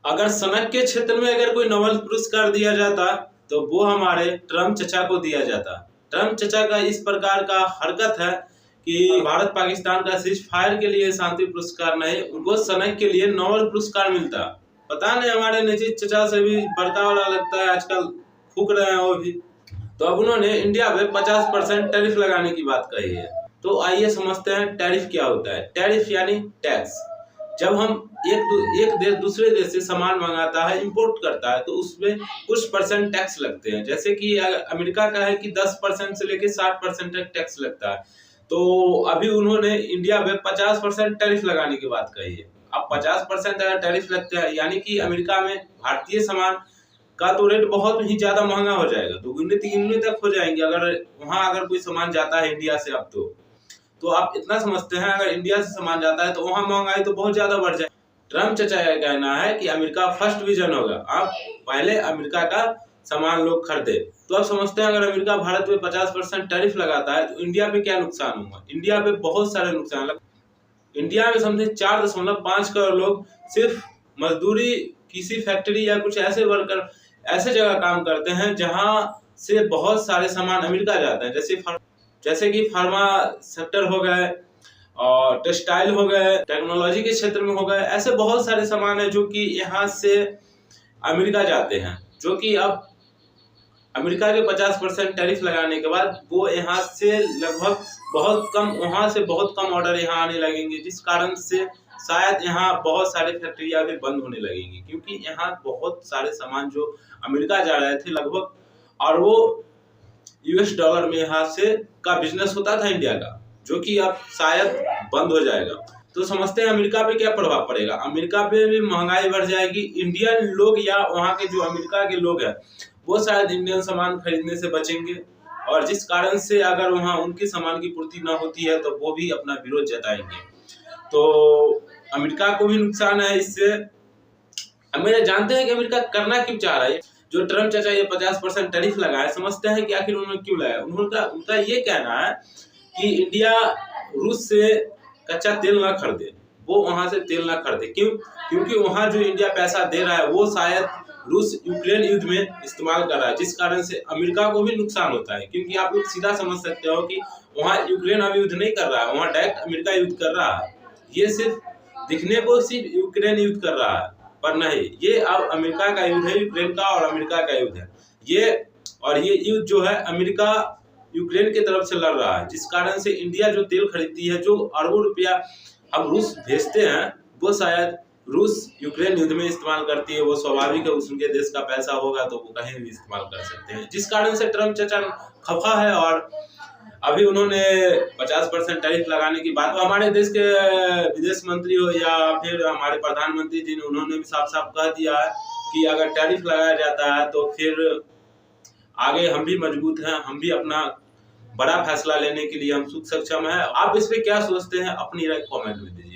अगर सनक के क्षेत्र में अगर कोई नोबेल पुरस्कार दिया जाता तो वो हमारे ट्रम्प चचा को दिया जाता। ट्रम्प चचा का इस प्रकार का हरकत है कि भारत पाकिस्तान का सीज फायर के लिए शांति पुरस्कार नहीं, उनको सनक के लिए नोबेल पुरस्कार मिलता। पता नहीं हमारे निजी चचा से भी बड़का वाला लगता है, आजकल फूक रहे हैं वो भी। तो अब उन्होंने इंडिया पे 50% टैरिफ लगाने की बात कही है। तो आइए समझते हैं टैरिफ क्या होता है। टैरिफ यानी टैक्स। जब हम एक देश दूसरे देश से सामान मंगाता है, इंपोर्ट करता है, तो उसमें कुछ परसेंट टैक्स लगते हैं। जैसे कि अमेरिका का है कि 10% से लेकर 60% तक टैक्स लगता है। तो अभी उन्होंने इंडिया में 50% टैरिफ लगाने की बात कही है। अब 50% अगर टैरिफ लगते हैं यानी कि अमेरिका में भारतीय सामान का तो रेट बहुत ही ज्यादा महंगा हो जाएगा, दुगुने तिगुने तक हो जाएंगे अगर वहां अगर कोई सामान जाता है इंडिया से। अब तो आप इतना समझते हैं अगर इंडिया से सामान जाता है तो वहां महंगाई तो बहुत ज्यादा बढ़ जाए। ट्रम्प चचा का कहना है कि अमेरिका फर्स्ट विजन होगा, आप पहले अमेरिका का सामान लोग खरीदे। तो आप समझते हैं अगर अमेरिका भारत में 50% टैरिफ लगाता है तो इंडिया पे क्या नुकसान होगा। इंडिया पे बहुत सारे नुकसान। इंडिया में समझे 4.5 करोड़ लोग सिर्फ मजदूरी, किसी फैक्ट्री या कुछ ऐसे वर्कर ऐसे जगह काम करते हैं जहां से बहुत सारे सामान अमेरिका जाते हैं। जैसे कि फार्मा सेक्टर हो गए और टेक्सटाइल हो गए, टेक्नोलॉजी के क्षेत्र में हो गए, ऐसे बहुत सारे सामान है जो कि यहाँ से अमेरिका जाते हैं। जो कि अब अमेरिका के 50% टैरिफ लगाने के बाद वो यहाँ से लगभग बहुत कम, वहां से बहुत कम ऑर्डर यहाँ आने लगेंगे, जिस कारण से शायद यहाँ बहुत सारे फैक्ट्रियां भी बंद होने लगेंगी। क्योंकि यहाँ बहुत सारे सामान जो अमेरिका जा रहे थे लगभग, और वो US डॉलर में यहाँ से का बिजनेस होता था इंडिया का, जो कि अब शायद बंद हो जाएगा। तो समझते हैं अमेरिका पे क्या प्रभाव पड़ेगा। अमेरिका पे भी महंगाई बढ़ जाएगी। इंडियन लोग या वहाँ के जो अमेरिका के लोग हैं वो शायद इंडियन सामान खरीदने से बचेंगे, और जिस कारण से अगर वहाँ उनके सामान की पूर्ति न होती है तो वो भी अपना विरोध जताएंगे। तो अमेरिका को भी नुकसान है इससे। अमेरिका जानते हैं कि अमेरिका करना क्यों चाह रहा है। जो ट्रम्प चाचा ये 50% टैरिफ लगाया, समझते हैं कि आखिर उन्होंने क्यों लगाया। उनका ये कहना है कि इंडिया रूस से कच्चा तेल ना खरीदे, वो वहां से तेल ना खरीदे। क्यों? क्योंकि वहां जो इंडिया पैसा दे रहा है वो शायद रूस यूक्रेन युद्ध में इस्तेमाल कर रहा है, जिस कारण से अमेरिका को भी नुकसान होता है। क्योंकि आप लोग सीधा समझ सकते हो कि वहां यूक्रेन अब युद्ध नहीं कर रहा है, वहां डायरेक्ट अमेरिका युद्ध कर रहा है। ये सिर्फ दिखने को सिर्फ यूक्रेन युद्ध कर रहा है, पर नहीं, ये अब अमेरिका का युद्ध है, यूक्रेन का और अमेरिका का युद्ध है ये युद्ध जो है अमेरिका यूक्रेन की तरफ से लड़ रहा है, जिस कारण से इंडिया जो तेल खरीदती है, जो अरबों रुपया हम रूस भेजते हैं, वो शायद रूस यूक्रेन युद्ध में इस्तेमाल करती है। वो स्वाभाविक है, उनके देश का पैसा होगा तो वो कहीं भी इस्तेमाल कर सकते हैं, जिस कारण से ट्रम्प चाचा खफा है। और अभी उन्होंने 50% टैरिफ लगाने की बात हमारे देश के विदेश मंत्री हो या फिर हमारे प्रधानमंत्री जी ने, उन्होंने भी साफ साफ कह दिया है कि अगर टैरिफ लगाया जाता है तो फिर आगे हम भी मजबूत हैं, हम भी अपना बड़ा फैसला लेने के लिए हम सक्षम है। आप इस पे क्या सोचते हैं, अपनी राय कमेंट में दीजिए।